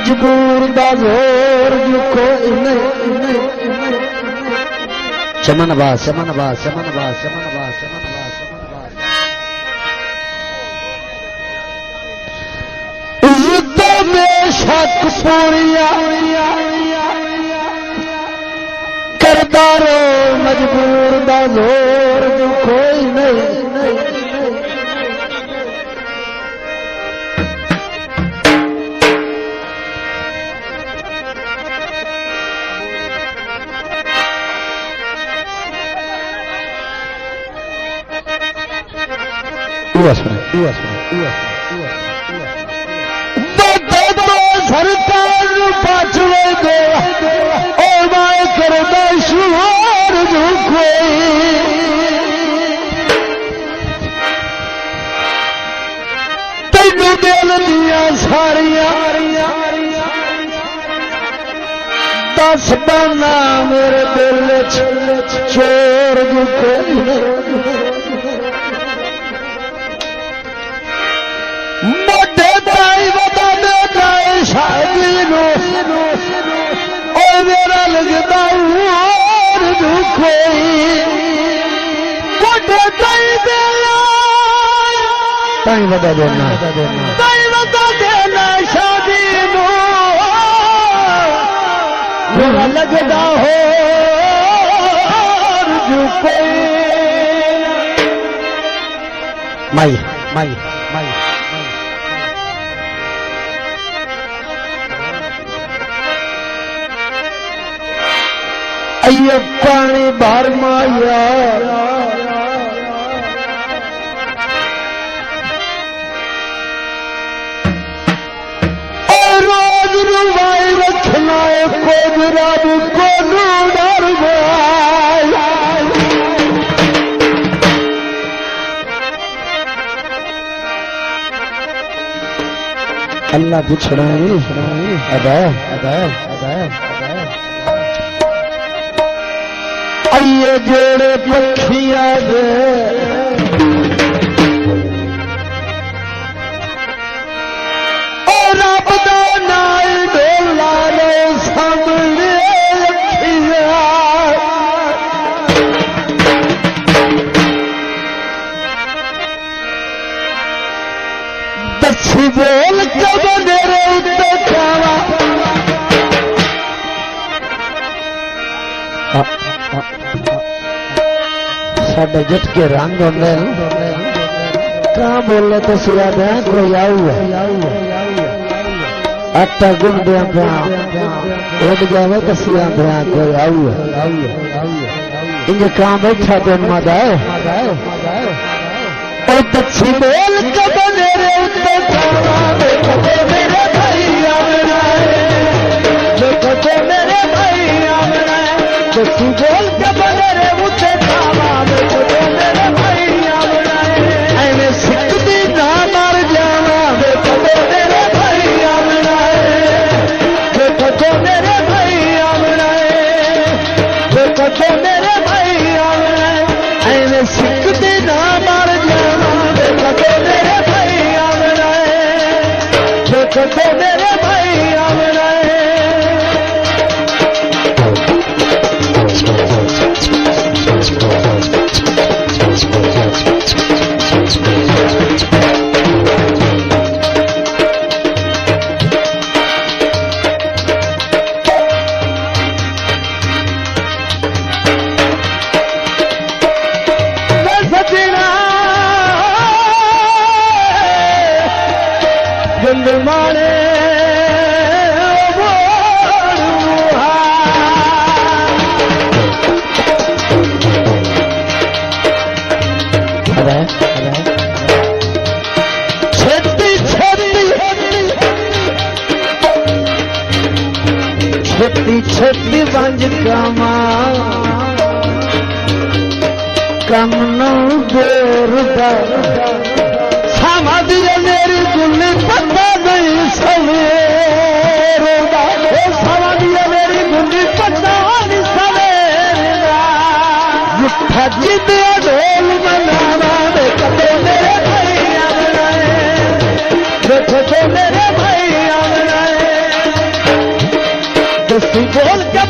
मजबूर दा जोर जो कोई नहीं चमन बास चमन बास चमन बास चमन बास चमन बास चमन बास इज्जत बेशक पूरिया करदारो मजबूर दा जोर जो कोई नहीं सरकार पाछवे दे और माए करदा शुहार जो कोई तेनू दिल दिया सारिया दस बना मेरे दिल चोर जो कोई मोटे ताई बता दे जाए शादी नो ओ मेरा लगता और कोई मोटे ताई दे ताई बता देना शादी नो मेरा लगता हो कोई माई माई माई ये पानी भर माया और रोज रुवाई रखना है को रब को डर अल्लाह पूछना अदा अदा अदा ये जोड़े पखिया दे और रब दा नाल डोला रे सामने अखिया दसी बोल कब मेरे उत्ते खावा साढ़े जट के रंग होंगे कहाँ बोले तो सिया दे कोई आऊ आटा गुन दिया उड़ जावे तो सिया दे कोई आऊ इनके कहाँ बैठा तो मादा और दक्षी बोल कब मेरे उत्ते देखो तो मेरे भाई आमना देखो तो मेरे भाई आमना दक्षी बोल कब मेरे उत्ते सिखते ना मर जाना देखो तो मेरे भाई आमना देखो तो मेरे भाई आमना छोटी छोटी बंज कमा कम नो देर समाधि मेरी गुल्ली पता नहीं सवेर समाधि मेरी गुल्ली पता नहीं सवेर जिद ढोल मनावा देखो तो मेरे भाई आमना देखो तो मेरे भाई आमना दोस्ती बोल के